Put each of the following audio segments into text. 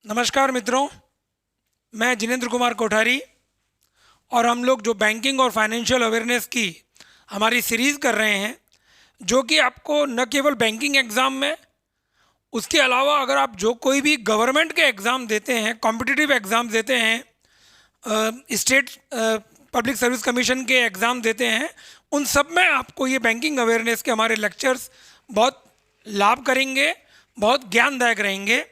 नमस्कार मित्रों, मैं जिनेंद्र कुमार कोठारी और हम लोग जो बैंकिंग और फाइनेंशियल अवेयरनेस की हमारी सीरीज़ कर रहे हैं, जो कि आपको न केवल बैंकिंग एग्ज़ाम में, उसके अलावा अगर आप जो कोई भी गवर्नमेंट के एग्ज़ाम देते हैं, कॉम्पिटिटिव एग्ज़ाम देते हैं, स्टेट पब्लिक सर्विस कमीशन के एग्ज़ाम देते हैं, उन सब में आपको ये बैंकिंग अवेयरनेस के हमारे लेक्चर्स बहुत लाभ करेंगे, बहुत ज्ञानदायक रहेंगे।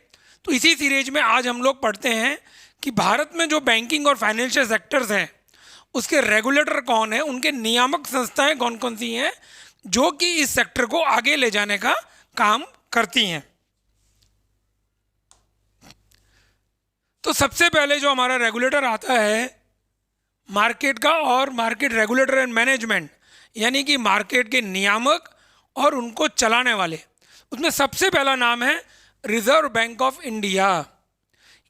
तो इसी सीरीज में आज हम लोग पढ़ते हैं कि भारत में जो बैंकिंग और फाइनेंशियल सेक्टर्स हैं उसके रेगुलेटर कौन है, उनके नियामक संस्थाएं कौन कौन सी हैं जो कि इस सेक्टर को आगे ले जाने का काम करती हैं। तो सबसे पहले जो हमारा रेगुलेटर आता है मार्केट का, और मार्केट रेगुलेटर एंड मैनेजमेंट, यानी कि मार्केट के नियामक और उनको चलाने वाले, उसमें सबसे पहला नाम है रिजर्व बैंक ऑफ इंडिया।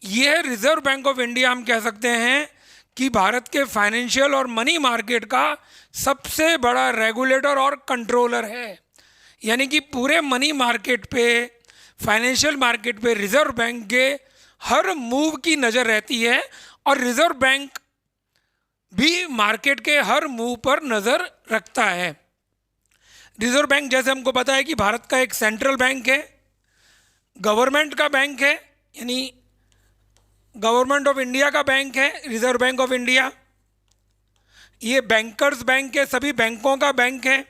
यह रिजर्व बैंक ऑफ इंडिया हम कह सकते हैं कि भारत के फाइनेंशियल और मनी मार्केट का सबसे बड़ा रेगुलेटर और कंट्रोलर है। यानी कि पूरे मनी मार्केट पे, फाइनेंशियल मार्केट पे रिजर्व बैंक के हर मूव की नज़र रहती है और रिजर्व बैंक भी मार्केट के हर मूव पर नज़र रखता है। रिजर्व बैंक जैसे हमको पता है कि भारत का एक सेंट्रल बैंक है, गवर्नमेंट का बैंक है, यानी गवर्नमेंट ऑफ इंडिया का बैंक है रिजर्व बैंक ऑफ इंडिया। ये बैंकर्स बैंक है, सभी बैंकों का बैंक है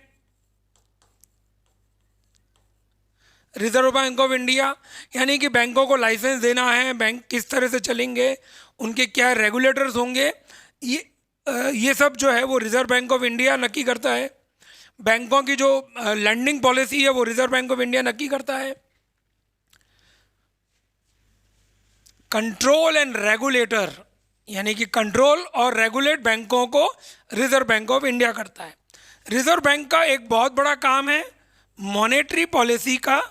रिजर्व बैंक ऑफ इंडिया। यानी कि बैंकों को लाइसेंस देना है, बैंक किस तरह से चलेंगे, उनके क्या रेगुलेटर्स होंगे, ये सब जो है वो रिजर्व बैंक ऑफ इंडिया नक्की करता है। बैंकों की जो लैंडिंग पॉलिसी है वो रिजर्व बैंक ऑफ इंडिया नक्की करता है। कंट्रोल एंड रेगुलेटर, यानी कि कंट्रोल और रेगुलेट बैंकों को रिजर्व बैंक ऑफ इंडिया करता है। रिजर्व बैंक का एक बहुत बड़ा काम है मॉनेटरी पॉलिसी का।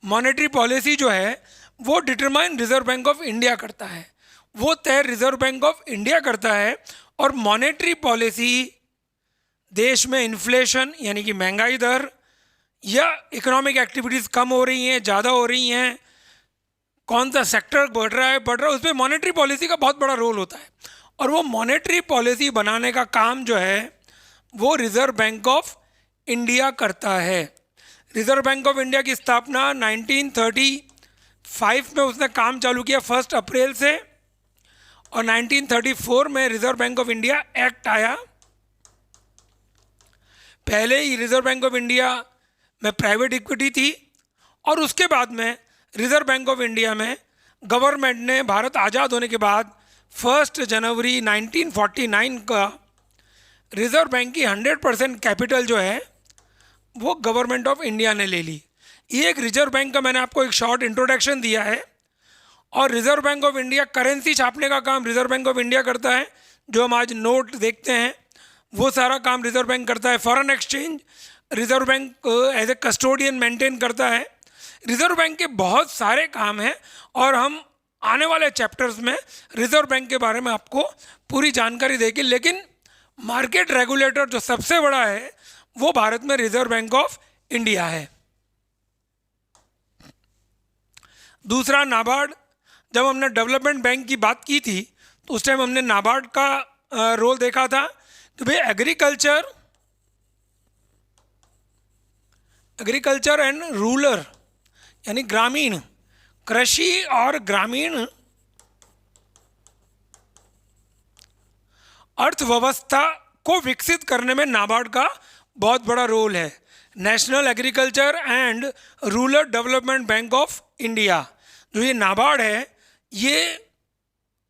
मॉनेटरी पॉलिसी जो है वो determine reserve bank of India करता है, वो तय रिजर्व बैंक ऑफ इंडिया करता है। और मॉनेटरी पॉलिसी देश में इन्फ्लेशन, यानी कि महंगाई दर, या इकोनॉमिक एक्टिविटीज़ कम हो रही हैं, ज़्यादा हो रही हैं, कौन सा सेक्टर बढ़ रहा है, उस पर मॉनेटरी पॉलिसी का बहुत बड़ा रोल होता है। और वो मॉनेटरी पॉलिसी बनाने का काम जो है वो रिजर्व बैंक ऑफ इंडिया करता है। रिजर्व बैंक ऑफ इंडिया की स्थापना 1935 में उसने काम चालू किया 1 अप्रैल से, और 1934 में reserve bank of India act आया। पहले ही रिजर्व बैंक ऑफ इंडिया में प्राइवेट इक्विटी थी, और उसके बाद में रिजर्व बैंक ऑफ इंडिया में गवर्नमेंट ने भारत आज़ाद होने के बाद 1 जनवरी 1949 का रिजर्व बैंक की 100% कैपिटल जो है वो गवर्नमेंट ऑफ इंडिया ने ले ली। ये एक रिजर्व बैंक का मैंने आपको एक शॉर्ट इंट्रोडक्शन दिया है। और reserve bank of India currency छापने का काम रिजर्व बैंक ऑफ इंडिया करता है। जो हम आज नोट देखते हैं वो सारा काम रिजर्व बैंक करता है। Foreign exchange reserve bank as a custodian maintain करता है। रिजर्व बैंक के बहुत सारे काम हैं और हम आने वाले चैप्टर्स में रिजर्व बैंक के बारे में आपको पूरी जानकारी देंगे। लेकिन मार्केट रेगुलेटर जो सबसे बड़ा है वो भारत में रिजर्व बैंक ऑफ इंडिया है। दूसरा नाबार्ड। जब हमने डेवलपमेंट बैंक की बात की थी तो उस टाइम हमने नाबार्ड का रोल देखा था कि भाई एग्रीकल्चर एंड रूरल, यानी ग्रामीण कृषि और ग्रामीण अर्थव्यवस्था को विकसित करने में नाबार्ड का बहुत बड़ा रोल है। National agriculture and rural development bank of India, जो ये नाबार्ड है, ये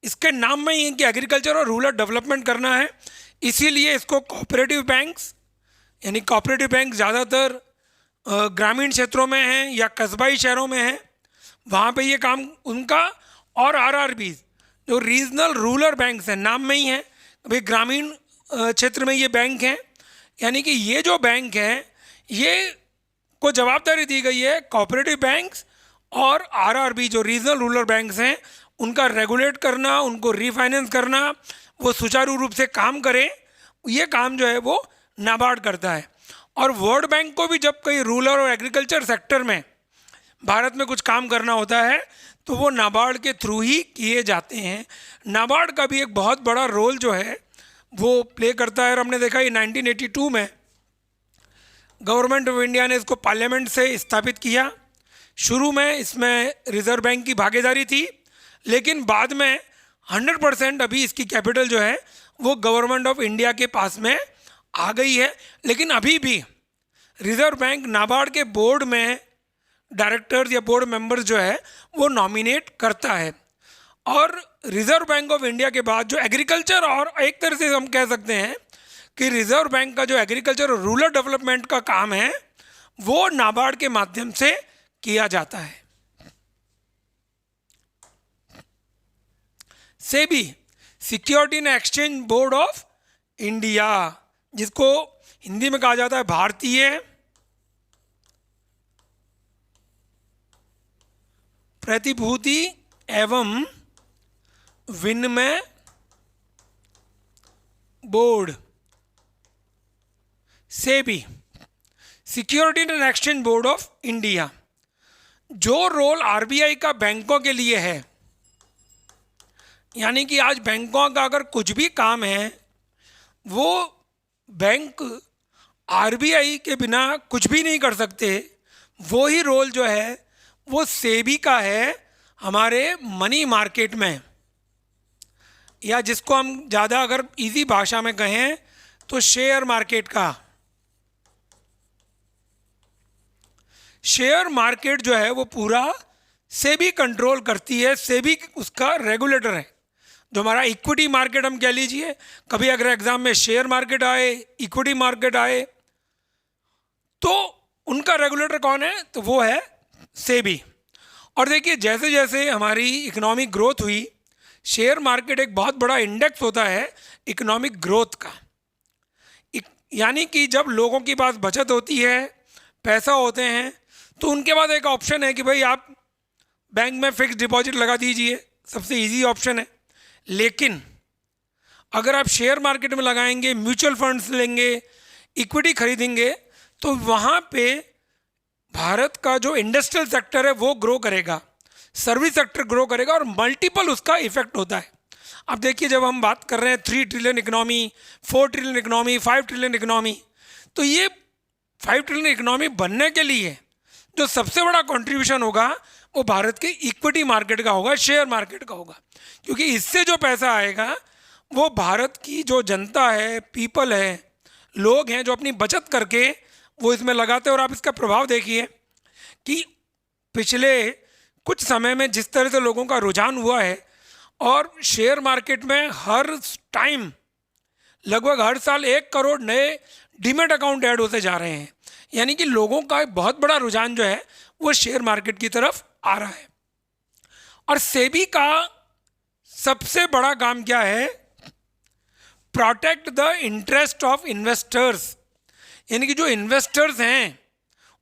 इसके नाम में ही है कि एग्रीकल्चर और रूरल डेवलपमेंट करना है, इसीलिए इसको कोऑपरेटिव बैंक्स, यानी कोऑपरेटिव बैंक ज़्यादातर ग्रामीण क्षेत्रों में हैं या कस्बाई शहरों में हैं, वहाँ पे ये काम उनका। और आरआरबी जो रीजनल रूरल बैंक्स हैं, नाम में ही है भाई ग्रामीण क्षेत्र में ये बैंक हैं। यानी कि ये जो बैंक है ये को जवाबदारी दी गई है कोऑपरेटिव बैंक्स और आरआरबी जो रीजनल रूरल बैंक्स हैं उनका रेगुलेट करना, उनको रीफाइनेंस करना, वो सुचारू रूप से काम करें, ये काम जो है वो नाबार्ड करता है। और वर्ल्ड बैंक को भी जब कई रूरल और एग्रीकल्चर सेक्टर में भारत में कुछ काम करना होता है तो वो नाबार्ड के थ्रू ही किए जाते हैं। नाबार्ड का भी एक बहुत बड़ा रोल जो है वो प्ले करता है, और हमने देखा ये 1982 में गवर्नमेंट ऑफ इंडिया ने इसको पार्लियामेंट से स्थापित किया। शुरू में इसमें रिजर्व बैंक की भागीदारी थी, लेकिन बाद में 100% अभी इसकी कैपिटल जो है वो गवर्नमेंट ऑफ इंडिया के पास में आ गई है। लेकिन अभी भी रिजर्व बैंक नाबार्ड के बोर्ड में डायरेक्टर्स या बोर्ड मेंबर्स जो है वो नॉमिनेट करता है। और रिजर्व बैंक ऑफ इंडिया के बाद जो एग्रीकल्चर, और एक तरह से हम कह सकते हैं कि रिजर्व बैंक का जो एग्रीकल्चर और रूरल डेवलपमेंट का काम है वो नाबार्ड के माध्यम से किया जाता है। SEBI, security and exchange board of India, जिसको हिंदी में कहा जाता है भारतीय प्रतिभूति एवं विनिमय board, SEBI, security and exchange board of India. जो रोल आरबीआई का बैंकों के लिए है, यानी कि आज बैंकों का अगर कुछ भी काम है वो बैंक आरबीआई के बिना कुछ भी नहीं कर सकते, वो ही रोल जो है वो सेबी का है हमारे मनी मार्केट में, या जिसको हम ज़्यादा अगर इजी भाषा में कहें तो शेयर मार्केट का। शेयर मार्केट जो है वो पूरा सेबी कंट्रोल करती है, सेबी उसका रेगुलेटर है। जो हमारा इक्विटी मार्केट हम कह लीजिए, कभी अगर एग्जाम में शेयर मार्केट आए, इक्विटी मार्केट आए, तो उनका रेगुलेटर कौन है? तो वो है सेबी। और देखिए जैसे जैसे हमारी इकोनॉमिक ग्रोथ हुई, शेयर मार्केट एक बहुत बड़ा इंडेक्स होता है इकोनॉमिक ग्रोथ का। यानी कि जब लोगों के पास बचत होती है, पैसा होते हैं, तो उनके पास एक ऑप्शन है कि भाई आप बैंक में फिक्स डिपॉजिट लगा दीजिए, सबसे इजी ऑप्शन है। लेकिन अगर आप शेयर मार्केट में लगाएंगे, म्यूचुअल फंड्स लेंगे, इक्विटी खरीदेंगे, तो वहाँ पे भारत का जो इंडस्ट्रियल सेक्टर है वो ग्रो करेगा, सर्विस सेक्टर ग्रो करेगा, और मल्टीपल उसका इफेक्ट होता है। अब देखिए जब हम बात कर रहे हैं 3 trillion economy, 4 trillion economy, 5 trillion economy, तो ये 5 ट्रिलियन इकोनॉमी बनने के लिए जो सबसे बड़ा कंट्रीब्यूशन होगा वो भारत के इक्विटी मार्केट का होगा, शेयर मार्केट का होगा। क्योंकि इससे जो पैसा आएगा वो भारत की जो जनता है, पीपल है, लोग हैं जो अपनी बचत करके वो इसमें लगाते हैं। और आप इसका प्रभाव देखिए कि पिछले कुछ समय में जिस तरह से लोगों का रुझान हुआ है, और शेयर मार्केट में हर टाइम लगभग हर साल 1 करोड़ नए डीमेट अकाउंट ऐड होते जा रहे हैं। यानी कि लोगों का एक बहुत बड़ा रुझान जो है वो शेयर मार्केट की तरफ आ रहा है। और सेबी का सबसे बड़ा काम क्या है? Protect the interest of investors, यानी कि जो इन्वेस्टर्स हैं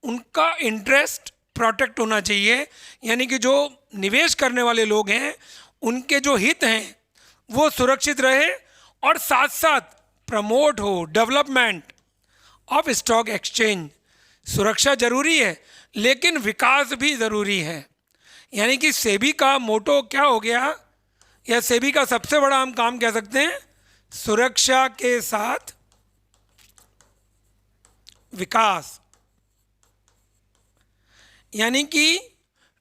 उनका इंटरेस्ट प्रोटेक्ट होना चाहिए। यानी कि जो निवेश करने वाले लोग हैं उनके जो हित हैं वो सुरक्षित रहे, और साथ साथ प्रमोट हो डेवलपमेंट ऑफ स्टॉक एक्सचेंज। सुरक्षा जरूरी है लेकिन विकास भी ज़रूरी है। यानी कि सेबी का मोटो क्या हो गया, या सेबी का सबसे बड़ा हम काम कह सकते हैं, सुरक्षा के साथ विकास। यानी कि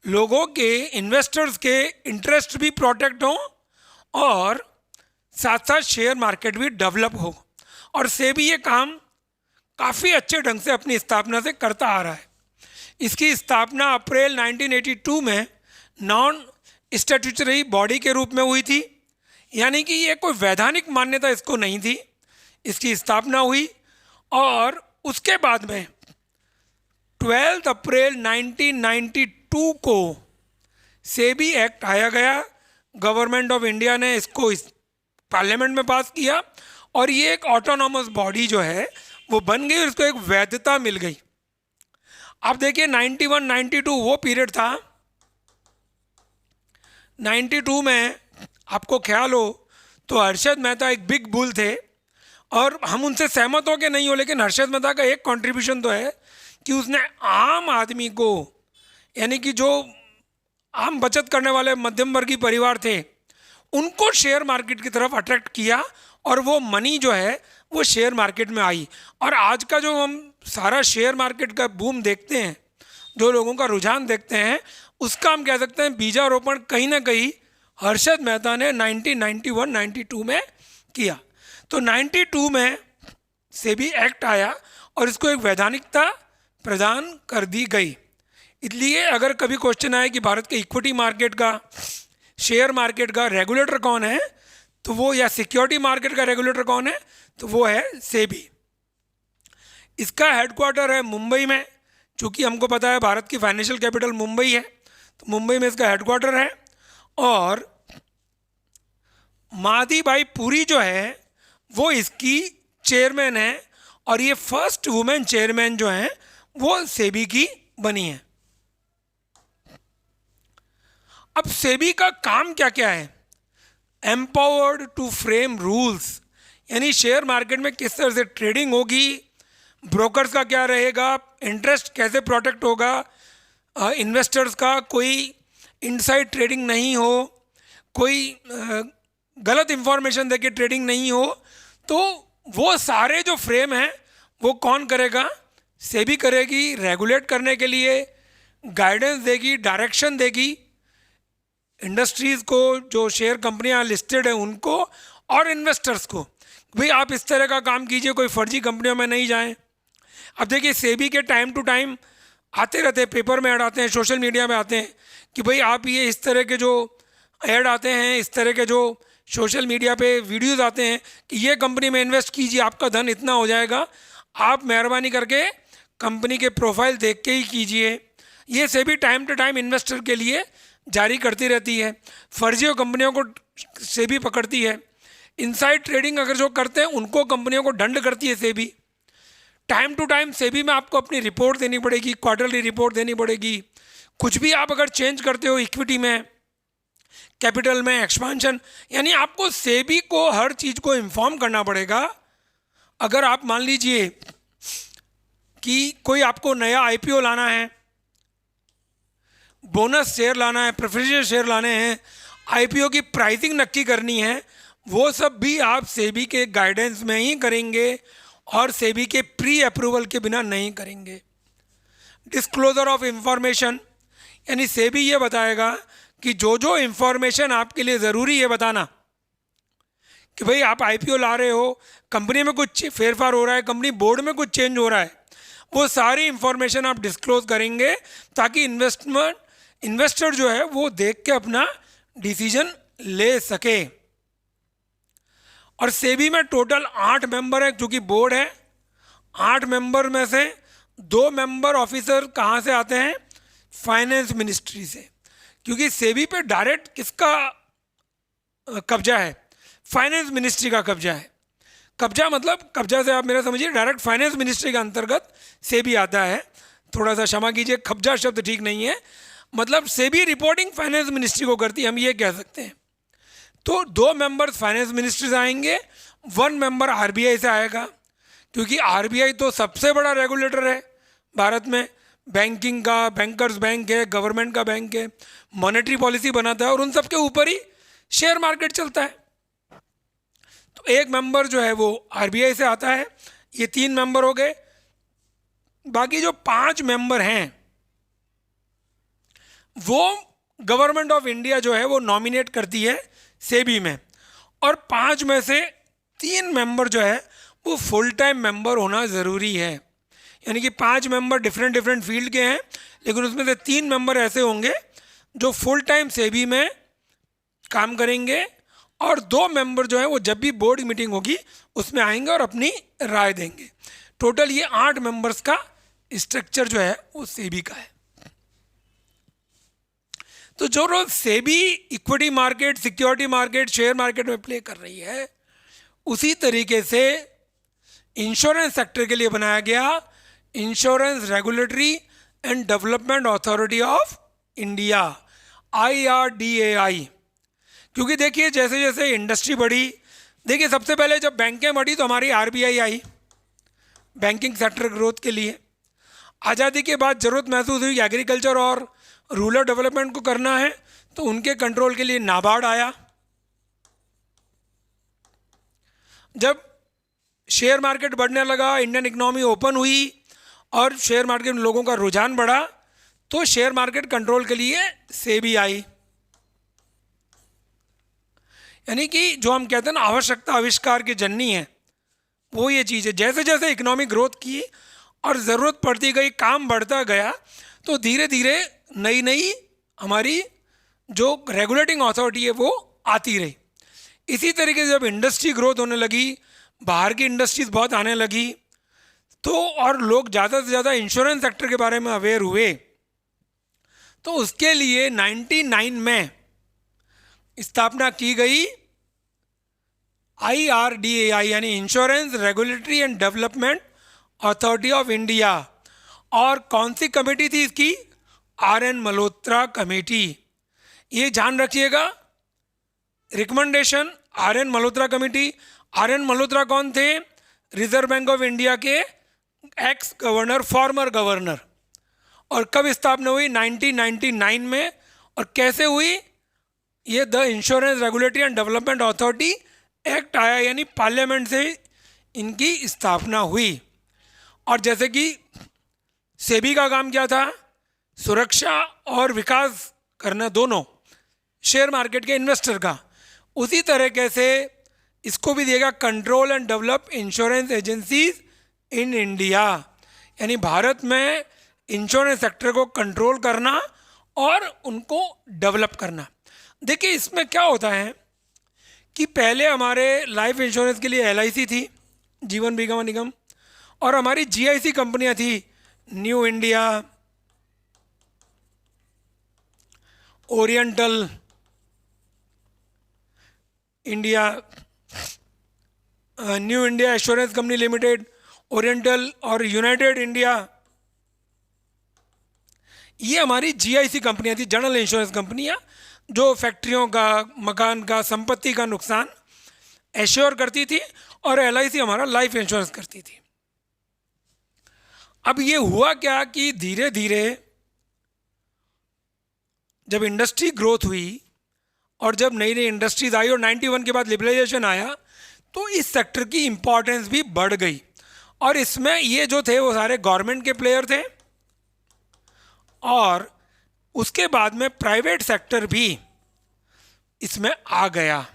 लोगों के, इन्वेस्टर्स के इंटरेस्ट भी प्रोटेक्ट हो और साथ साथ शेयर मार्केट भी डेवलप हो। और सेबी ये काम काफ़ी अच्छे ढंग से अपनी स्थापना से करता आ रहा है। इसकी स्थापना अप्रैल 1982 में नॉन स्टैट्यूटरी बॉडी के रूप में हुई थी। यानी कि ये कोई वैधानिक मान्यता इसको नहीं थी, इसकी स्थापना हुई। और उसके बाद में 12 अप्रैल 1992 को सेबी एक्ट आया गया, गवर्नमेंट ऑफ इंडिया ने इसको पार्लियामेंट में पास किया, और ये एक ऑटोनॉमस बॉडी जो है वो बन गई, उसको एक वैधता मिल गई। आप देखिए 91-92 वो पीरियड था। 92 में आपको ख्याल हो तो हर्षद मेहता एक बिग बुल थे, और हम उनसे सहमत हो के नहीं हो, लेकिन हर्षद मेहता का एक कंट्रीब्यूशन तो है कि उसने आम आदमी को यानी कि जो आम बचत करने वाले मध्यम वर्गीय परिवार थे उनको शेयर मार्केट की तरफ अट्रैक्ट किया और वो मनी जो है वो शेयर मार्केट में आई। और आज का जो हम सारा शेयर मार्केट का बूम देखते हैं, जो लोगों का रुझान देखते हैं, उसका हम कह सकते हैं बीजारोपण कहीं ना कहीं हर्षद मेहता ने 1991-92 में किया। तो 92 में सेबी एक्ट आया और इसको एक वैधानिकता प्रदान कर दी गई। इसलिए अगर कभी क्वेश्चन आए कि भारत के इक्विटी मार्केट का, शेयर मार्केट का रेगुलेटर कौन है, तो वो, या सिक्योरिटी मार्केट का रेगुलेटर कौन है, तो वो है सेबी। इसका हेडक्वार्टर है मुंबई में। चूँकि हमको पता है भारत की फाइनेंशियल कैपिटल मुंबई है, तो मुंबई में इसका हेडक्वार्टर है। और माधी भाई पुरी जो है वो इसकी चेयरमैन है और ये फर्स्ट वुमेन चेयरमैन जो है वो सेबी की बनी है। अब सेबी का काम क्या क्या है? एम्पावर्ड टू फ्रेम रूल्स, यानी शेयर मार्केट में किस तरह से ट्रेडिंग होगी, ब्रोकर्स का क्या रहेगा, इंटरेस्ट कैसे प्रोटेक्ट होगा, इन्वेस्टर्स का कोई इनसाइड ट्रेडिंग नहीं हो, कोई गलत इंफॉर्मेशन देके ट्रेडिंग नहीं हो, तो वो सारे जो फ्रेम हैं वो कौन करेगा? सेबी करेगी। रेगुलेट करने के लिए गाइडेंस देगी, डायरेक्शन देगी इंडस्ट्रीज़ को, जो शेयर कंपनियां लिस्टेड है उनको, और इन्वेस्टर्स को, भाई आप इस तरह का काम कीजिए, कोई फर्जी कंपनियों में नहीं जाएं। अब देखिए सेबी के टाइम टू टाइम आते रहते हैं, पेपर में ऐड आते हैं, सोशल मीडिया में आते हैं कि भाई आप ये इस तरह के जो ऐड आते हैं, इस तरह के जो सोशल मीडिया पे वीडियोस आते हैं कि ये कंपनी में इन्वेस्ट कीजिए, आपका धन इतना हो जाएगा, आप मेहरबानी करके कंपनी के प्रोफाइल देख के ही कीजिए। ये SEBI time to time investor के लिए जारी करती रहती है। फर्जी कंपनियों को सेबी पकड़ती है। इनसाइड ट्रेडिंग अगर जो करते हैं उनको कंपनियों को दंड करती है SEBI. Time to time SEBI में आपको अपनी रिपोर्ट देनी पड़ेगी, क्वार्टरली रिपोर्ट देनी पड़ेगी। कुछ भी आप अगर चेंज करते हो इक्विटी में, कैपिटल में, एक्सपांशन, यानी आपको सेबी को हर चीज़ को इन्फॉर्म करना पड़ेगा। अगर आप मान लीजिए कि कोई आपको नया आईपीओ लाना है, बोनस शेयर लाना है, प्रेफरेंशियल शेयर लाने हैं, आईपीओ की प्राइसिंग नक्की करनी है, वो सब भी आप सेबी के गाइडेंस में ही करेंगे और सेबी के प्री अप्रूवल के बिना नहीं करेंगे। डिस्क्लोजर ऑफ इंफॉर्मेशन, यानी सेबी ये बताएगा कि जो जो इंफॉर्मेशन आपके लिए ज़रूरी है बताना, कि भाई आप आईपीओ ला रहे हो, कंपनी में कुछ फेरफार हो रहा है, कंपनी बोर्ड में कुछ चेंज हो रहा है, वो सारी इंफॉर्मेशन आप डिस्क्लोज करेंगे ताकि इन्वेस्टर जो है वो देख के अपना डिसीजन ले सके। और सेबी में टोटल 8 मेंबर है, क्योंकि बोर्ड है। 8 मेंबर में से 2 मेंबर ऑफिसर कहाँ से आते हैं? फाइनेंस मिनिस्ट्री से, क्योंकि सेबी पे डायरेक्ट किसका कब्जा है? फाइनेंस मिनिस्ट्री का कब्जा है। कब्जा मतलब, कब्जा से आप मेरा समझिए डायरेक्ट फाइनेंस मिनिस्ट्री के अंतर्गत सेबी आता है। थोड़ा सा क्षमा कीजिए, कब्जा शब्द ठीक नहीं है, मतलब सेबी रिपोर्टिंग फाइनेंस मिनिस्ट्री को करती है, हम ये कह सकते हैं। तो 2 मेंबर्स फाइनेंस मिनिस्ट्री से आएंगे, 1 मेंबर आरबीआई से आएगा, क्योंकि आरबीआई तो सबसे बड़ा रेगुलेटर है भारत में। बैंकिंग का, बैंकर्स बैंक है, गवर्नमेंट का बैंक है, मॉनेटरी पॉलिसी बनाता है और उन सब के ऊपर ही शेयर मार्केट चलता है। तो 1 मेंबर जो है वो आरबीआई से आता है। ये 3 मेंबर हो गए। बाकी जो 5 मेंबर हैं वो गवर्नमेंट ऑफ इंडिया जो है वो नॉमिनेट करती है सेबी में, और 5 में से 3 मेंबर जो है वो फुल टाइम मेंबर होना ज़रूरी है। यानी कि 5 मेंबर डिफरेंट फील्ड के हैं, लेकिन उसमें से 3 मेंबर ऐसे होंगे जो फुल टाइम सेबी में काम करेंगे, और 2 मेंबर जो है वो जब भी बोर्ड मीटिंग होगी उसमें आएंगे और अपनी राय देंगे। टोटल ये 8 मेंबर्स का स्ट्रक्चर जो है वो सेबी का है। तो जो role SEBI equity market, security market, share market में प्ले कर रही है, उसी तरीके से इंश्योरेंस सेक्टर के लिए बनाया गया insurance regulatory and development authority of India, IRDAI। क्योंकि देखिए जैसे जैसे इंडस्ट्री बढ़ी, देखिए सबसे पहले जब बैंकें बढ़ी तो हमारी RBI आई बैंकिंग सेक्टर ग्रोथ के लिए। आज़ादी के बाद ज़रूरत महसूस हुई एग्रीकल्चर और रूरल डेवलपमेंट को करना है तो उनके कंट्रोल के लिए नाबार्ड आया। जब शेयर मार्केट बढ़ने लगा, इंडियन इकोनॉमी ओपन हुई और शेयर मार्केट में लोगों का रुझान बढ़ा, तो शेयर मार्केट कंट्रोल के लिए सेबी आई। यानी कि जो हम कहते हैं ना आवश्यकता आविष्कार की जननी है, वो ये चीज़ है। जैसे जैसे इकोनॉमिक ग्रोथ की और ज़रूरत पड़ती गई, काम बढ़ता गया, तो धीरे धीरे नई नई हमारी जो रेगुलेटिंग अथॉरिटी है वो आती रही। इसी तरीके से जब इंडस्ट्री ग्रोथ होने लगी, बाहर की इंडस्ट्रीज बहुत आने लगी, तो और लोग ज़्यादा से ज़्यादा इंश्योरेंस सेक्टर के बारे में अवेयर हुए, तो उसके लिए 99 में स्थापना की गई IRDAI यानी insurance regulatory and development authority of India. और कौन सी कमेटी थी इसकी? RN Malhotra committee. ये ध्यान रखिएगा, recommendation RN Malhotra committee. RN Malhotra कौन थे? रिजर्व बैंक ऑफ इंडिया के एक्स गवर्नर, फॉर्मर गवर्नर। और कब स्थापना हुई? 1999 में। और कैसे हुई? ये the insurance regulatory and development authority act आया, यानी पार्लियामेंट से इनकी स्थापना हुई। और जैसे कि सेबी का काम क्या था? सुरक्षा और विकास करना, दोनों शेयर मार्केट के इन्वेस्टर का। उसी तरीके से इसको भी दिएगा control and develop insurance agencies in India, यानी भारत में इंश्योरेंस सेक्टर को कंट्रोल करना और उनको डेवलप करना। देखिए इसमें क्या होता है कि पहले हमारे लाइफ इंश्योरेंस के लिए LIC थी, जीवन बीमा निगम, और हमारी GIC कंपनियां थी, new India, oriental India, new India assurance company limited, oriental और यूनाइटेड इंडिया। ये हमारी GIC कंपनियां थी, जनरल इंश्योरेंस कंपनियां, जो फैक्ट्रियों का, मकान का, संपत्ति का नुकसान एश्योर करती थी, और LIC हमारा लाइफ इंश्योरेंस करती थी। अब ये हुआ क्या कि धीरे धीरे जब इंडस्ट्री ग्रोथ हुई और जब नई नई इंडस्ट्रीज आई और 91 के बाद लिबरलाइजेशन आया, तो इस सेक्टर की इम्पोर्टेंस भी बढ़ गई। और इसमें ये जो थे वो सारे गवर्नमेंट के प्लेयर थे, और उसके बाद में प्राइवेट सेक्टर भी इसमें आ गया।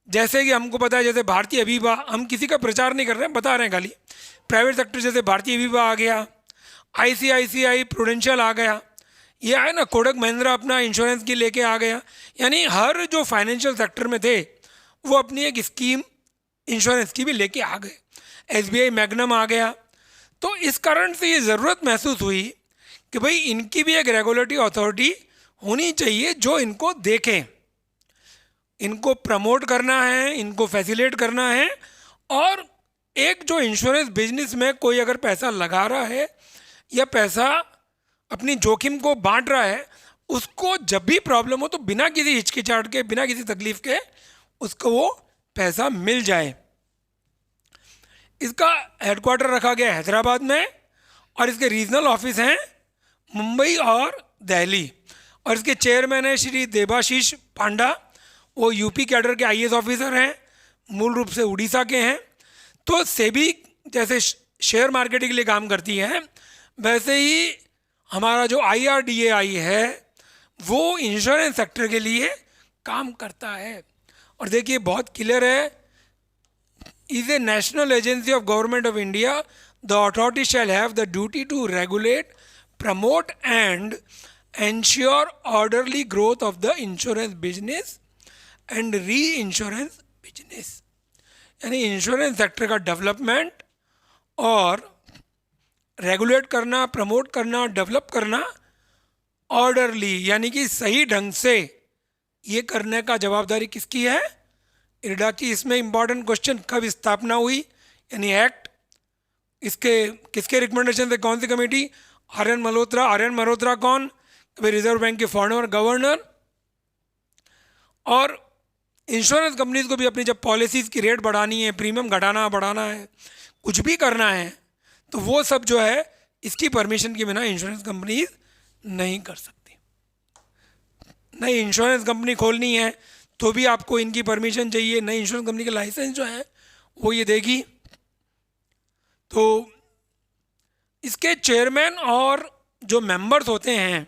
जैसे कि हमको पता है, जैसे भारतीय अवीबा, हम किसी का प्रचार नहीं कर रहे हैं, बता रहे हैं खाली। प्राइवेट सेक्टर जैसे भारतीय अवीबा आ गया, ICICI प्रूडेंशियल आ गया, ये आया ना, कोटक महिंद्रा अपना इंश्योरेंस की लेके आ गया। यानी हर जो फाइनेंशियल सेक्टर में थे वो अपनी एक स्कीम इंश्योरेंस की भी लेके आ गए। SBI मैग्नम आ गया। तो इस कारण से ये ज़रूरत महसूस हुई कि भाई इनकी भी एक रेगुलेटरी अथॉरिटी होनी चाहिए जो इनको देखे, इनको प्रमोट करना है, इनको फैसिलिटेट करना है। और एक जो इंश्योरेंस बिजनेस में कोई अगर पैसा लगा रहा है या पैसा अपनी जोखिम को बांट रहा है, उसको जब भी प्रॉब्लम हो तो बिना किसी हिचकिचाहट के, बिना किसी तकलीफ के उसको वो पैसा मिल जाए। इसका हेडक्वार्टर रखा गया हैदराबाद में, और इसके रीजनल ऑफिस हैं मुंबई और दिल्ली। और इसके चेयरमैन है श्री देबाशीष पांडा, वो यूपी कैडर के IAS ऑफिसर हैं, मूल रूप से उड़ीसा के हैं। तो सेबी जैसे शेयर मार्केटिंग के लिए काम करती है, वैसे ही हमारा जो IRDAI है वो इंश्योरेंस सेक्टर के लिए काम करता है। और देखिए बहुत क्लियर है, is a national agency of government of India, the authority shall have the duty to regulate, promote and ensure orderly growth of the insurance business and reinsurance business. यानी इंश्योरेंस सेक्टर का development और regulate करना, promote करना, develop करना orderly, यानी कि सही ढंग से ये करने का जवाबदारी किसकी है? इरडा की। इसमें इंपॉर्टेंट क्वेश्चन, कब स्थापना हुई यानी एक्ट, इसके किसके रिकमेंडेशन से, कौन सी committee? RN Malhotra. RN Malhotra कौन? रिजर्व बैंक के फॉर्मर गवर्नर। और इंश्योरेंस कंपनीज को भी अपनी जब पॉलिसीज़ की रेट बढ़ानी है, प्रीमियम घटाना बढ़ाना है, कुछ भी करना है, तो वो सब जो है इसकी परमिशन के बिना इंश्योरेंस कंपनीज नहीं कर सकती। नई इंश्योरेंस कंपनी खोलनी है तो भी आपको इनकी परमिशन चाहिए, नई इंश्योरेंस कंपनी के लाइसेंस जो है वो ये देगी। तो इसके चेयरमैन और जो मेंबर्स होते हैं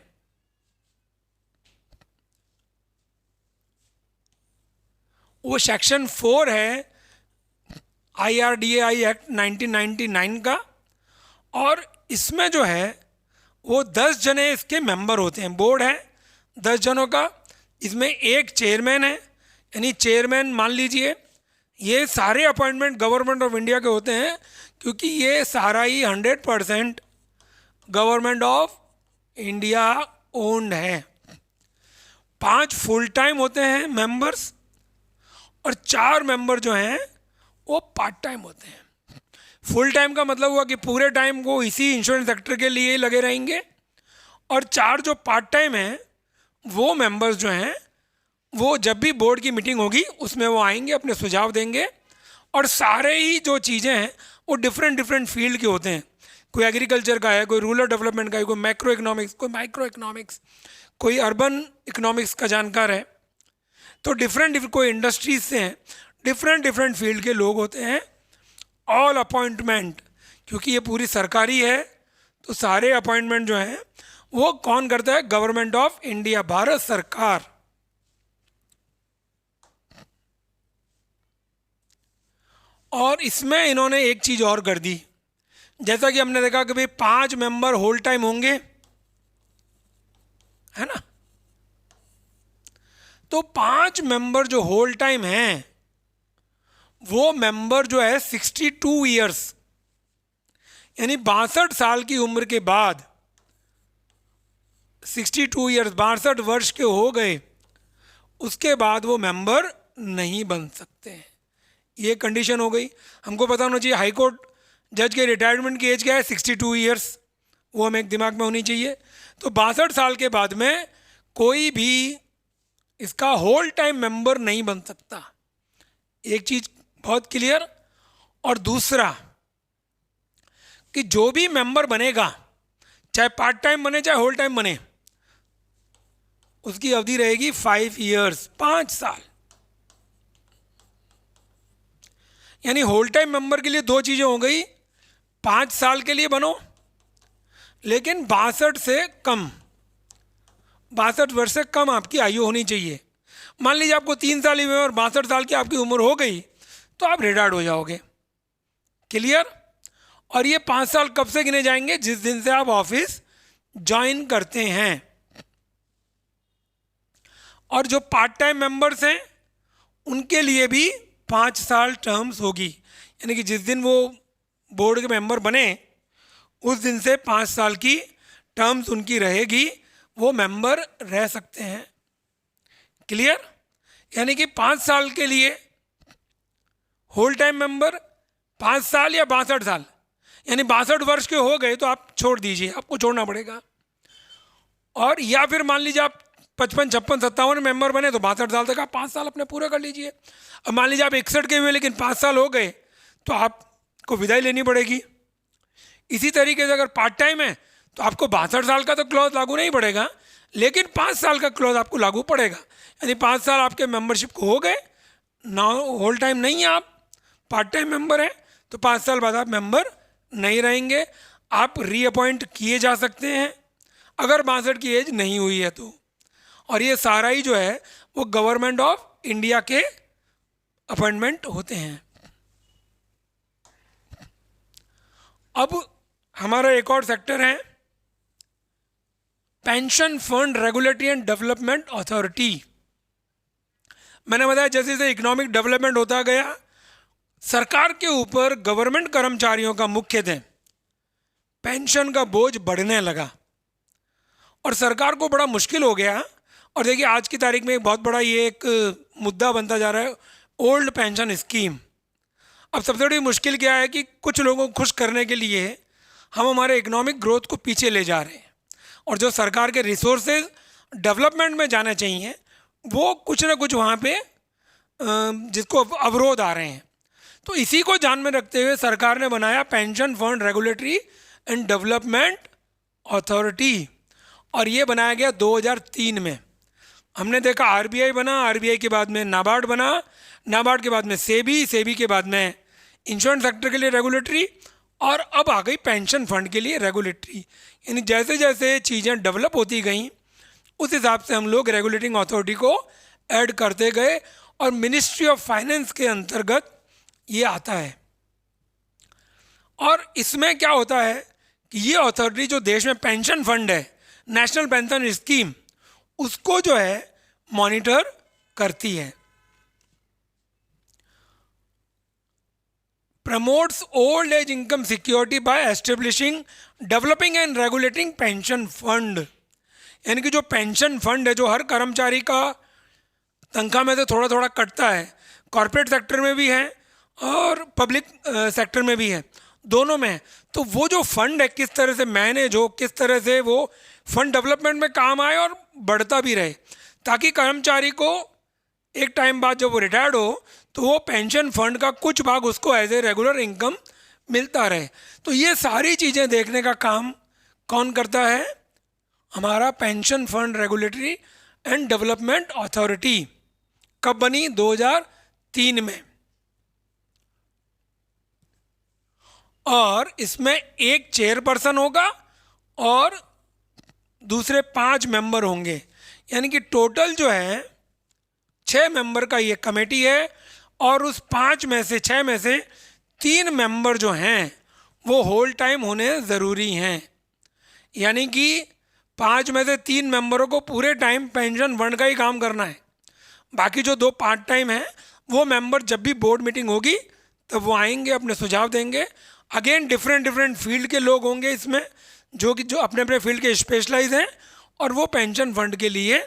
वो सेक्शन 4 है IRDAI एक्ट 1999 का, और इसमें जो है वो 10 जने इसके मेंबर होते हैं। बोर्ड है 10 जनों का, इसमें एक चेयरमैन है, यानी चेयरमैन मान लीजिए ये सारे अपॉइंटमेंट गवर्नमेंट ऑफ इंडिया के होते हैं, क्योंकि ये सारा ही 100% गवर्नमेंट ऑफ इंडिया ओन्ड है। 5 फुल टाइम होते हैं मेंबर्स और 4 मेंबर जो हैं वो पार्ट टाइम होते हैं। फुल टाइम का मतलब हुआ कि पूरे टाइम को इसी इंश्योरेंस सेक्टर के लिए लगे रहेंगे, और 4 जो पार्ट टाइम हैं वो मेंबर्स जो हैं वो जब भी बोर्ड की मीटिंग होगी उसमें वो आएंगे, अपने सुझाव देंगे, और सारे ही जो चीज़ें हैं वो डिफरेंट डिफरेंट फील्ड के होते हैं। कोई एग्रीकल्चर का है, कोई रूरल डेवलपमेंट का है, कोई मैक्रो इकोनॉमिक्स, कोई माइक्रो इकोनॉमिक्स, कोई अर्बन इकोनॉमिक्स का जानकार है, तो डिफरेंट कोई इंडस्ट्रीज से हैं, डिफरेंट डिफरेंट फील्ड के लोग होते हैं। ऑल अपॉइंटमेंट, क्योंकि ये पूरी सरकारी है तो सारे अपॉइंटमेंट जो हैं वो कौन करता है? गवर्नमेंट ऑफ इंडिया, भारत सरकार। और इसमें इन्होंने एक चीज और कर दी, जैसा कि हमने देखा कि भाई 5 मेंबर होल टाइम होंगे, है ना, तो 5 मेंबर जो होल टाइम हैं वो मेंबर जो है 62 ईयर्स, यानी 62 साल की उम्र के बाद, 62 ईयर्स 62 वर्ष के हो गए उसके बाद वो मेंबर नहीं बन सकते हैं। ये कंडीशन हो गई। हमको पता होना चाहिए हाई कोर्ट जज के रिटायरमेंट की एज क्या है? 62 ईयर्स, वो हमें एक दिमाग में होनी चाहिए। तो 62 साल के बाद में कोई भी इसका होल टाइम मेंबर नहीं बन सकता। एक चीज बहुत क्लियर। और दूसरा कि जो भी मेंबर बनेगा, चाहे पार्ट टाइम बने चाहे होल टाइम बने, उसकी अवधि रहेगी 5 ईयर्स, 5 साल। यानी होल टाइम मेंबर के लिए 2 चीजें हो गई, 5 साल के लिए बनो, लेकिन 62 से कम, 62 वर्ष से कम आपकी आयु होनी चाहिए। मान लीजिए आपको 3 साल ही हुए और 62 साल की आपकी उम्र हो गई तो आप रिटायर्ड हो जाओगे। क्लियर? और ये 5 साल कब से गिने जाएंगे? जिस दिन से आप ऑफिस ज्वाइन करते हैं। और जो पार्ट टाइम मेंबर्स हैं उनके लिए भी 5 साल टर्म्स होगी, यानी कि जिस दिन वो बोर्ड के मेंबर बने उस दिन से 5 साल की टर्म्स उनकी रहेगी, वो मेंबर रह सकते हैं। क्लियर? यानी कि 5 साल के लिए होल टाइम मेंबर, 5 साल या 62 साल, यानी 62 वर्ष के हो गए तो आप छोड़ दीजिए, आपको छोड़ना पड़ेगा। और या फिर मान लीजिए आप 55, 56, 57 मेंबर बने तो 62 साल तक आप 5 साल अपने पूरे कर लीजिए। अब मान लीजिए आप 61 के हुए लेकिन 5 साल हो गए तो आपको विदाई लेनी पड़ेगी। इसी तरीके से अगर पार्ट टाइम है तो आपको 62 साल का तो क्लॉज लागू नहीं पड़ेगा, लेकिन 5 साल का क्लॉज आपको लागू पड़ेगा। यानी 5 साल आपके मेंबरशिप को हो गए, ना होल टाइम नहीं है, आप पार्ट टाइम मेंबर हैं, तो 5 साल बाद आप मेंबर नहीं रहेंगे, आप रीअपॉइंट किए जा सकते हैं अगर 62 की एज नहीं हुई है तो। और ये सारा ही जो है वो गवर्नमेंट ऑफ इंडिया के अपॉइंटमेंट होते हैं। अब हमारा एक और सेक्टर है pension fund regulatory and development authority. मैंने बताया जैसे जैसे इकोनॉमिक डेवलपमेंट होता गया, सरकार के ऊपर गवर्नमेंट कर्मचारियों का मुख्यतः पेंशन का बोझ बढ़ने लगा और सरकार को बड़ा मुश्किल हो गया। और देखिए आज की तारीख में एक बहुत बड़ा ये एक मुद्दा बनता जा रहा है, ओल्ड पेंशन स्कीम। अब सबसे बड़ी मुश्किल क्या है कि कुछ लोगों को खुश करने के लिए हम हमारे इकोनॉमिक ग्रोथ को पीछे ले जा रहे हैं, और जो सरकार के रिसोर्सेज डेवलपमेंट में जाना चाहिए वो कुछ ना कुछ वहाँ पे जिसको अवरोध आ रहे हैं। तो इसी को ध्यान में रखते हुए सरकार ने बनाया pension fund regulatory and development authority. और ये बनाया गया 2003 में। हमने देखा आरबीआई बना, आरबीआई के बाद में नाबार्ड बना, नाबार्ड के बाद में सेबी, सेबी के बाद में इंश्योरेंस सेक्टर के लिए रेगुलेटरी, और अब आ गई पेंशन फंड के लिए रेगुलेटरी। यानी जैसे जैसे चीज़ें डेवलप होती गई उस हिसाब से हम लोग रेगुलेटिंग अथॉरिटी को ऐड करते गए, और मिनिस्ट्री ऑफ फाइनेंस के अंतर्गत ये आता है। और इसमें क्या होता है कि ये अथॉरिटी जो देश में पेंशन फंड है, नेशनल पेंशन स्कीम, उसको जो है मॉनिटर करती है। Promotes old age income security bye establishing, developing and regulating pension fund. यानी कि जो पेंशन फंड है, जो हर कर्मचारी का तनख्वाह में से थोड़ा थोड़ा कटता है, कॉरपोरेट सेक्टर में भी है और पब्लिक सेक्टर में भी है, दोनों में है। तो वो जो फंड है किस तरह से मैनेज हो, किस तरह से वो फंड डेवलपमेंट में काम आए और बढ़ता भी रहे, ताकि कर्मचारी को एक टाइम बाद जब वो रिटायर्ड हो तो वो पेंशन फंड का कुछ भाग उसको एज ए रेगुलर इनकम मिलता रहे। तो ये सारी चीज़ें देखने का काम कौन करता है? हमारा pension fund regulatory and development authority. कब बनी? 2003 में। और इसमें एक चेयरपर्सन होगा और दूसरे 5 मेंबर होंगे। यानी कि टोटल जो है 6 मेंबर का ये कमेटी है, और उस 5 में से 6 में से 3 मेंबर जो हैं वो होल टाइम होने ज़रूरी हैं। यानी कि 5 में से 3 मेंबरों को पूरे टाइम पेंशन फंड का ही काम करना है। बाकी जो 2 पार्ट टाइम हैं वो मेंबर जब भी बोर्ड मीटिंग होगी तब वो आएंगे, अपने सुझाव देंगे। अगेन डिफरेंट फील्ड के लोग होंगे इसमें, जो अपने अपने फील्ड के स्पेशलाइज हैं, और वो पेंशन फंड के लिए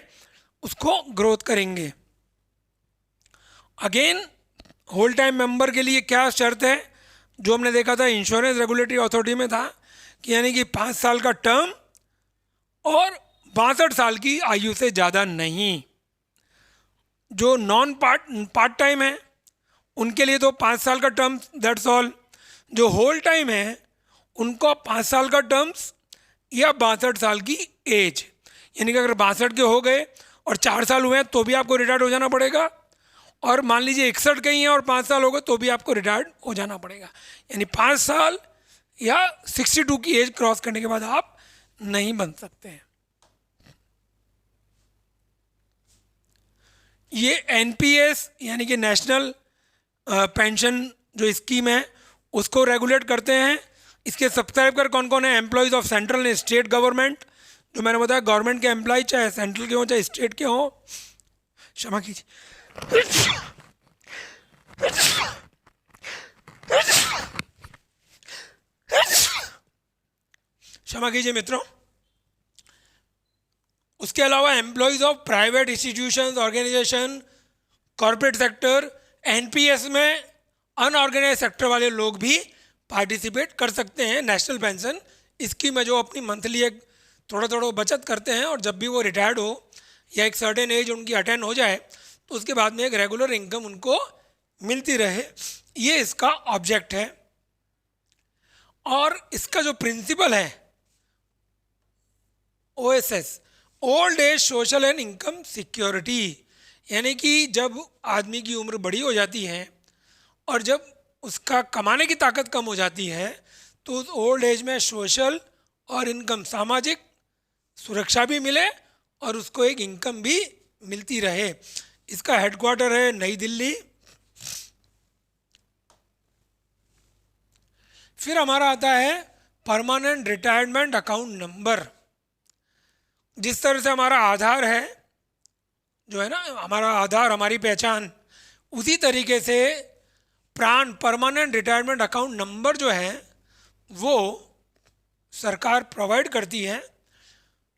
उसको ग्रोथ करेंगे। अगेन होल टाइम मेंबर के लिए क्या शर्त है? जो हमने देखा था इंश्योरेंस रेगुलेटरी अथॉरिटी में था कि यानी कि 5 साल का टर्म और 62 साल की आयु से ज़्यादा नहीं। जो नॉन पार्ट टाइम है उनके लिए तो 5 साल का टर्म, दैट्स ऑल। जो होल टाइम है उनको 5 साल का टर्म्स या 62 साल की एज। यानी कि अगर 62 के हो गए और 4 साल हुए हैं तो भी आपको रिटायर्ड हो जाना पड़ेगा, और मान लीजिए 61 के ही हैं और 5 साल हो गए तो भी आपको रिटायर्ड हो जाना पड़ेगा। यानी 5 साल या 62 की एज क्रॉस करने के बाद आप नहीं बन सकते हैं। ये एनपीएस यानी कि नेशनल पेंशन जो स्कीम है उसको रेगुलेट करते हैं। इसके सब्सक्राइबर कौन कौन है? Employees of central and state government, जो मैंने बताया गवर्नमेंट के एम्प्लॉय चाहे सेंट्रल के हों चाहे स्टेट के हों। क्षमा कीजिए, क्षमा कीजिए मित्रों। उसके अलावा employees of private institutions, organisation, corporate sector, NPS में अनऑर्गेनाइज सेक्टर वाले लोग भी पार्टिसिपेट कर सकते हैं नेशनल पेंशन स्कीम में, जो अपनी मंथली एक थोड़ा थोड़ा बचत करते हैं, और जब भी वो रिटायर्ड हो या एक सर्टेन एज उनकी अटेंड हो जाए तो उसके बाद में एक रेगुलर इनकम उनको मिलती रहे। ये इसका ऑब्जेक्ट है। और इसका जो प्रिंसिपल है OSS, old age social and income security, यानी कि जब आदमी की उम्र बड़ी हो जाती है और जब उसका कमाने की ताकत कम हो जाती है तो उस ओल्ड एज में सोशल और इनकम, सामाजिक सुरक्षा भी मिले और उसको एक इनकम भी मिलती रहे। इसका हेडक्वार्टर है नई दिल्ली। फिर हमारा आता है परमानेंट रिटायरमेंट अकाउंट नंबर। जिस तरह से हमारा आधार है, जो है ना हमारा आधार, हमारी पहचान, उसी तरीके से प्राण परमानेंट रिटायरमेंट अकाउंट नंबर जो है वो सरकार प्रोवाइड करती है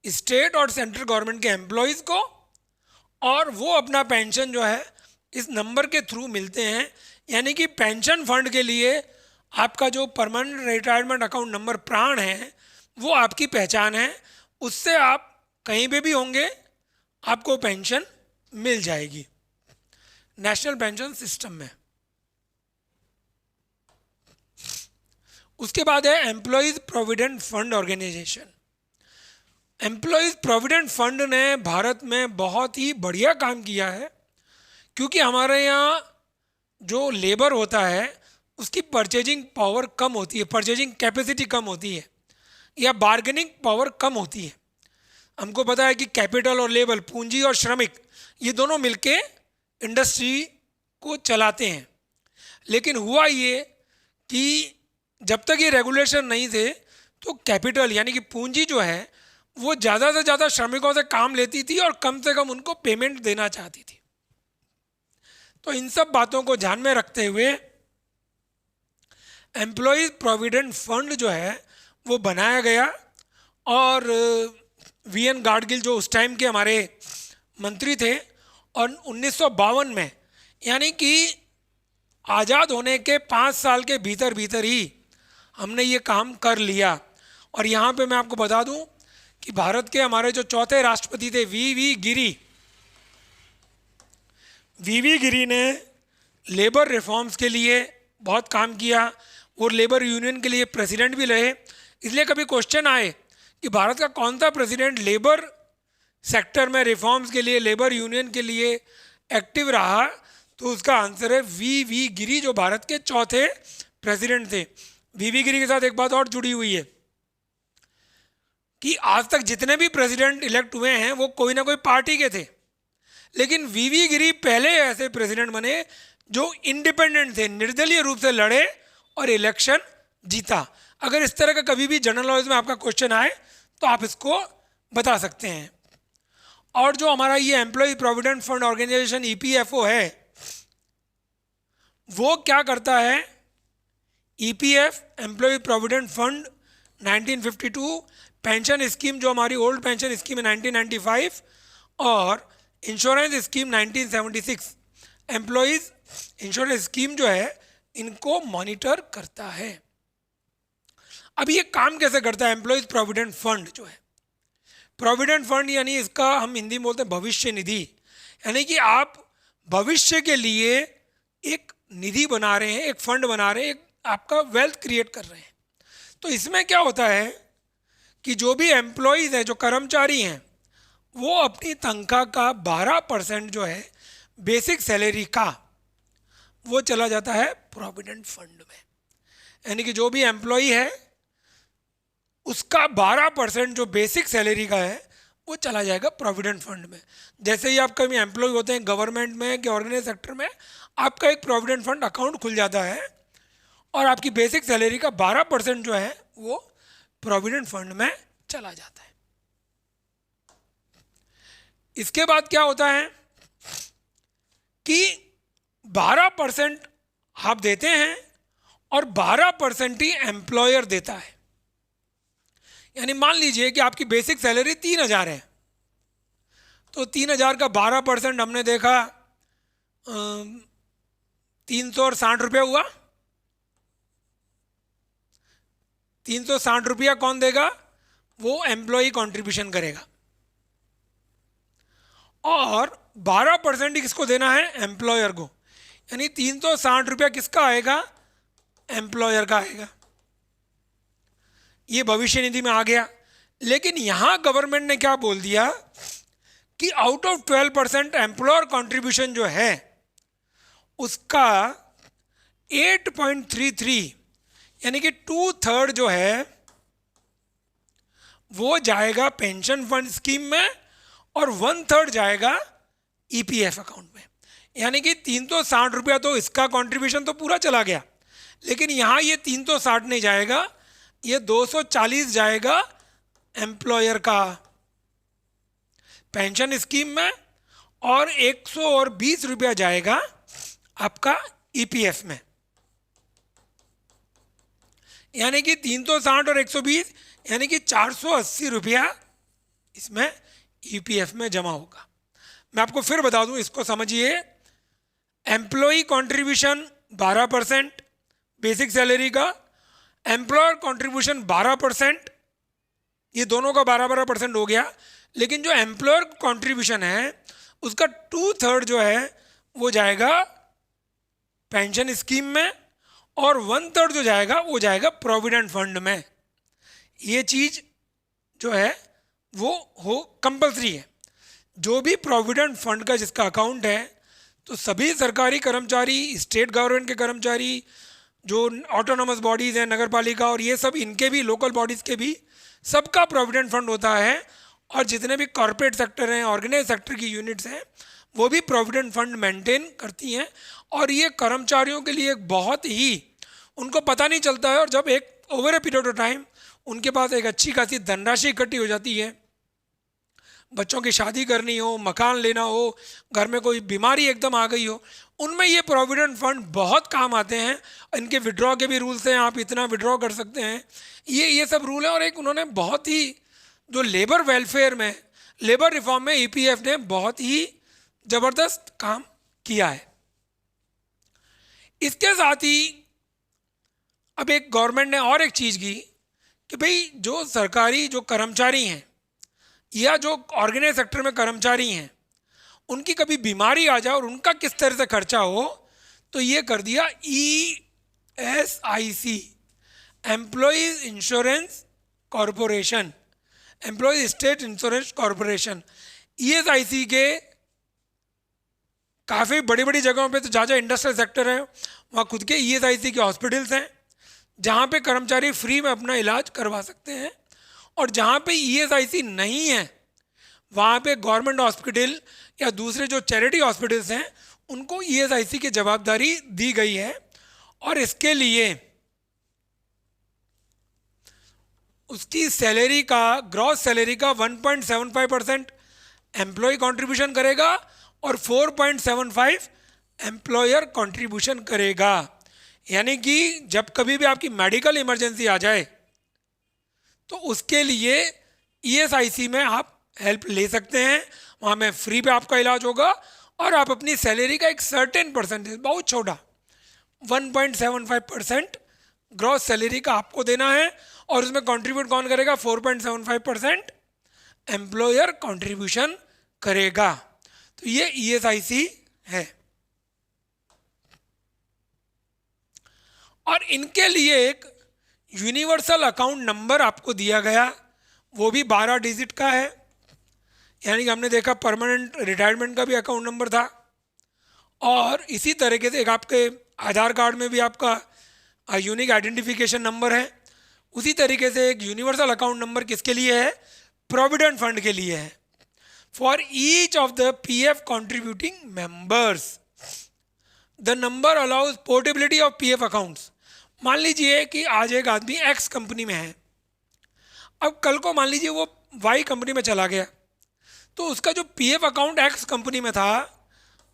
स्टेट और सेंट्रल गवर्नमेंट के एम्प्लॉयज़ को, और वो अपना पेंशन जो है इस नंबर के थ्रू मिलते हैं। यानी कि पेंशन फंड के लिए आपका जो परमानेंट रिटायरमेंट अकाउंट नंबर प्राण है वो आपकी पहचान है। उससे आप कहीं पे भी होंगे आपको पेंशन मिल जाएगी नेशनल पेंशन सिस्टम में। उसके बाद है employees provident fund organisation. Employees provident fund ने भारत में बहुत ही बढ़िया काम किया है, क्योंकि हमारे यहाँ जो लेबर होता है उसकी परचेजिंग पावर कम होती है, परचेजिंग कैपेसिटी कम होती है, या बार्गेनिंग पावर कम होती है। हमको पता है कि कैपिटल और लेबर, पूंजी और श्रमिक, ये दोनों मिलके इंडस्ट्री को चलाते हैं। लेकिन हुआ ये कि जब तक ये रेगुलेशन नहीं थे तो कैपिटल यानी कि पूंजी जो है वो ज़्यादा से ज़्यादा श्रमिकों से काम लेती थी और कम से कम उनको पेमेंट देना चाहती थी। तो इन सब बातों को ध्यान में रखते हुए एम्प्लॉयज़ प्रोविडेंट फंड जो है वो बनाया गया, और वीएन गाडगिल जो उस टाइम के हमारे मंत्री थे, और 1952 में यानी कि आज़ाद होने के 5 साल के भीतर भीतर ही हमने ये काम कर लिया। और यहाँ पे मैं आपको बता दूँ कि भारत के हमारे जो चौथे राष्ट्रपति थे वी गिरी ने लेबर रिफॉर्म्स के लिए बहुत काम किया, वो लेबर यूनियन के लिए प्रेसिडेंट भी रहे। इसलिए कभी क्वेश्चन आए कि भारत का कौन सा प्रेसिडेंट लेबर सेक्टर में रिफॉर्म्स के लिए, लेबर यूनियन के लिए एक्टिव रहा, तो उसका आंसर है वी गिरी, जो भारत के चौथे प्रेसिडेंट थे। वी गिरी के साथ एक बात और जुड़ी हुई है कि आज तक जितने भी प्रेसिडेंट इलेक्ट हुए हैं वो कोई ना कोई पार्टी के थे, लेकिन वी गिरी पहले ऐसे प्रेसिडेंट बने जो इंडिपेंडेंट थे, निर्दलीय रूप से लड़े और इलेक्शन जीता। अगर इस तरह का कभी भी जनरल नॉलेज में आपका क्वेश्चन आए तो आप इसको बता सकते हैं। और जो हमारा ये employ provident fund organisation EPFO है, वो क्या करता है? EPF employ provident fund 1952, pension scheme जो हमारी ओल्ड पेंशन स्कीम है 1995, और insurance scheme 1976, employees insurance scheme जो है इनको मॉनिटर करता है। अब ये काम कैसे करता है एम्प्लॉयज़ प्रोविडेंट फंड जो है? प्रोविडेंट फंड यानी इसका हम हिंदी में बोलते हैं भविष्य निधि, यानी कि आप भविष्य के लिए एक निधि बना रहे हैं, एक फंड बना रहे हैं, एक आपका वेल्थ क्रिएट कर रहे हैं। तो इसमें क्या होता है कि जो भी एम्प्लॉयज़ हैं, जो कर्मचारी हैं, वो अपनी तनख्वाह का 12% जो है बेसिक सैलरी का, वो चला जाता है प्रोविडेंट फंड में। यानी कि जो भी एम्प्लॉई है उसका 12% जो बेसिक सैलरी का है वो चला जाएगा प्रोविडेंट फंड में। जैसे ही आप कभी एम्प्लॉय होते हैं गवर्नमेंट में कि ऑर्गेनाइज सेक्टर में, आपका एक प्रोविडेंट फंड अकाउंट खुल जाता है और आपकी बेसिक सैलरी का 12% जो है वो प्रोविडेंट फंड में चला जाता है। इसके बाद क्या होता है कि 12% आप देते हैं और 12% ही एम्प्लॉयर देता है। यानी मान लीजिए कि आपकी बेसिक सैलरी 3,000 है, तो 3,000 का 12% हमने देखा 360 रुपया हुआ। 360 रुपया कौन देगा? वो एम्प्लॉय कंट्रीब्यूशन करेगा, और 12% ही किसको देना है? एम्प्लॉयर को। यानी 360 रुपया किसका आएगा? एम्प्लॉयर का आएगा। ये भविष्य निधि में आ गया। लेकिन यहां गवर्नमेंट ने क्या बोल दिया कि आउट ऑफ 12% एम्प्लॉयर कंट्रीब्यूशन जो है उसका 8.33 यानी कि 2/3 जो है वो जाएगा पेंशन फंड स्कीम में और 1/3 जाएगा ईपीएफ अकाउंट में। यानी कि 360 रुपया तो इसका कंट्रीब्यूशन तो पूरा चला गया, लेकिन यहाँ ये 360 नहीं जाएगा, ये 240 जाएगा एम्प्लॉयर का पेंशन स्कीम में, और 120 रुपया जाएगा आपका ईपीएफ में। यानी कि 360 और 120 यानी कि 480 रुपया इसमें ईपीएफ में जमा होगा। मैं आपको फिर बता दूं, इसको समझिए। एम्प्लॉई कंट्रीब्यूशन 12% बेसिक सैलरी का, एम्प्लॉयर कंट्रीब्यूशन 12%, ये दोनों का 12% हो गया। लेकिन जो एम्प्लॉयर कंट्रीब्यूशन है उसका 2/3 जो है वो जाएगा पेंशन स्कीम में, और 1/3 जो जाएगा वो जाएगा प्रोविडेंट फंड में। ये चीज़ जो है वो हो कंपलसरी है। जो भी प्रोविडेंट फंड का जिसका अकाउंट है, तो सभी सरकारी कर्मचारी, स्टेट गवर्नमेंट के कर्मचारी, जो ऑटोनोमस बॉडीज़ हैं, नगर पालिका और ये सब, इनके भी, लोकल बॉडीज़ के भी, सबका प्रोविडेंट फंड होता है। और जितने भी कॉरपोरेट सेक्टर हैं, ऑर्गेनाइज सेक्टर की यूनिट्स हैं, वो भी प्रोविडेंट फंड मेंटेन करती हैं। और ये कर्मचारियों के लिए एक बहुत ही, उनको पता नहीं चलता है, और जब एक over a period of time उनके पास एक अच्छी खासी धनराशि इकट्ठी हो जाती है, बच्चों की शादी करनी हो, मकान लेना हो, घर में कोई बीमारी एकदम आ गई हो, उनमें ये प्रोविडेंट फंड बहुत काम आते हैं। इनके विड्रॉ के भी रूल्स हैं, आप इतना विड्रॉ कर सकते हैं, ये सब रूल हैं। और एक उन्होंने बहुत ही, जो लेबर वेलफेयर में, लेबर रिफॉर्म में ईपीएफ ने बहुत ही ज़बरदस्त काम किया है। इसके साथ ही अब एक गवर्नमेंट ने और एक चीज़ की कि भाई जो सरकारी जो कर्मचारी हैं या जो ऑर्गेनाइज सेक्टर में कर्मचारी हैं, उनकी कभी बीमारी आ जाए और उनका किस तरह से खर्चा हो, तो ये कर दिया ESIC, employees insurance corporation, employees state insurance corporation. ESIC के काफ़ी बड़ी बड़ी जगहों पे, तो जहाँ जहाँ इंडस्ट्रियल सेक्टर है वहाँ खुद के ESIC के हॉस्पिटल्स हैं, जहाँ पे कर्मचारी फ्री में अपना इलाज करवा सकते हैं। और जहाँ पे ESIC नहीं है, वहाँ पे गवर्नमेंट हॉस्पिटल या दूसरे जो चैरिटी हॉस्पिटल्स हैं, उनको ESIC की जवाबदारी दी गई है। और इसके लिए उसकी सैलरी का, ग्रॉस सैलरी का 1.75% एम्प्लॉय कंट्रीब्यूशन करेगा और 4.75 एम्प्लॉयर कंट्रीब्यूशन करेगा। यानी कि जब कभी भी आपकी मेडिकल इमरजेंसी आ जाए, तो उसके लिए ESIC में आप हेल्प ले सकते हैं, वहाँ में फ्री पे आपका इलाज होगा। और आप अपनी सैलरी का एक सर्टेन परसेंटेज, बहुत छोटा 1.75% ग्रॉस सैलरी का आपको देना है। और उसमें कंट्रीब्यूट कौन करेगा? 4.75% एम्प्लॉयर कंट्रीब्यूशन करेगा। तो ये ESIC है। और इनके लिए एक यूनिवर्सल अकाउंट नंबर आपको दिया गया, वो भी 12 डिजिट का है। यानी कि हमने देखा परमानेंट रिटायरमेंट का भी अकाउंट नंबर था, और इसी तरीके से एक आपके आधार कार्ड में भी आपका यूनिक आइडेंटिफिकेशन नंबर है। उसी तरीके से एक यूनिवर्सल अकाउंट नंबर किसके लिए है? प्रोविडेंट फंड के लिए है। For each of the PF contributing members the number allows portability of PF accounts. मान लीजिए कि आज एक आदमी X कंपनी में है, अब कल को मान लीजिए वो Y कंपनी में चला गया, तो उसका जो PF अकाउंट X कंपनी में था,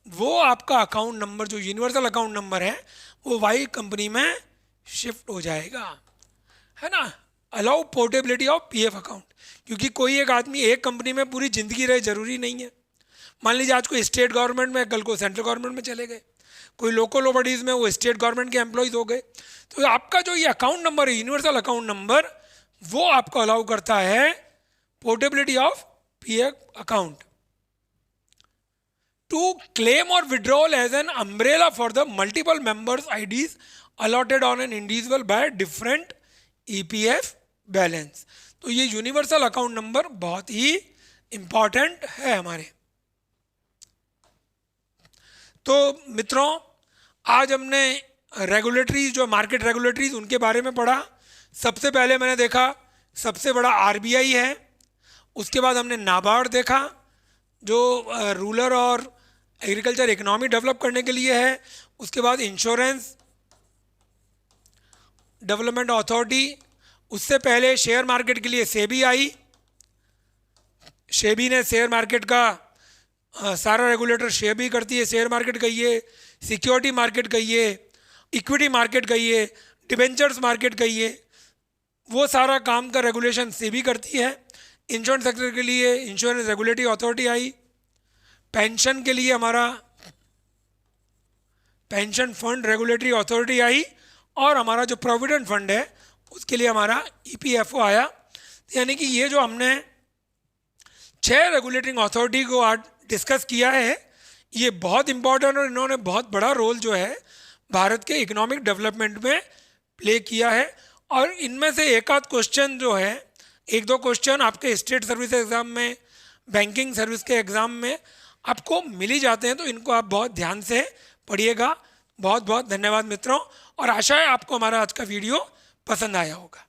वो आपका अकाउंट नंबर, जो यूनिवर्सल अकाउंट नंबर है, वो Y कंपनी में शिफ्ट हो जाएगा, है ना। Allow portability of PF account, क्योंकि कोई एक आदमी एक कंपनी में पूरी ज़िंदगी रहे ज़रूरी नहीं है। मान लीजिए आज कोई स्टेट गवर्नमेंट में, कल को सेंट्रल गवर्नमेंट में चले गए, कोई लोकल बॉडीज़ में वो स्टेट गवर्नमेंट के एम्प्लॉयज़ हो गए, तो आपका जो ये अकाउंट नंबर है, यूनिवर्सल अकाउंट नंबर, वो आपको अलाउ करता है portability of PF account to claim और withdrawal as an umbrella for the multiple members IDs allotted on an individual by different EPF balance. तो ये यूनिवर्सल अकाउंट नंबर बहुत ही important है हमारे। तो मित्रों, आज हमने रेगुलेटरीज, जो मार्केट रेगुलेटरीज, उनके बारे में पढ़ा। सबसे पहले मैंने देखा सबसे बड़ा RBI है, उसके बाद हमने नाबार्ड देखा जो रूरल और एग्रीकल्चर इकोनॉमी डेवलप करने के लिए है, उसके बाद इंश्योरेंस डेवलपमेंट अथॉरिटी, उससे पहले शेयर मार्केट के लिए सेबी आई। सेबी ने शेयर मार्केट का सारा रेगुलेटर सेबी करती है, शेयर मार्केट कहिए, सिक्योरिटी मार्केट कहिए, इक्विटी मार्केट कहिए, डिबेंचर्स मार्केट कहिए, वो सारा काम का रेगुलेशन सेबी करती है। इंश्योरेंस सेक्टर के लिए इंश्योरेंस रेगुलेटरी अथॉरिटी आई। पेंशन के लिए हमारा पेंशन फंड रेगुलेटरी अथॉरिटी आई, और हमारा जो प्रोविडेंट फंड है उसके लिए हमारा EPFO आया। यानी कि ये जो हमने 6 रेगुलेटिंग अथॉरिटी को आज डिस्कस किया है, ये बहुत इंपॉर्टेंट, और इन्होंने बहुत बड़ा रोल जो है भारत के इकोनॉमिक डेवलपमेंट में प्ले किया है। और इनमें से एक आध क्वेश्चन जो है एक दो क्वेश्चन आपके स्टेट सर्विस एग्ज़ाम में, बैंकिंग सर्विस के एग्ज़ाम में आपको मिल ही जाते हैं, तो इनको आप बहुत ध्यान से पढ़िएगा। बहुत बहुत धन्यवाद मित्रों, और आशा है आपको हमारा आज का वीडियो पसंद आया होगा।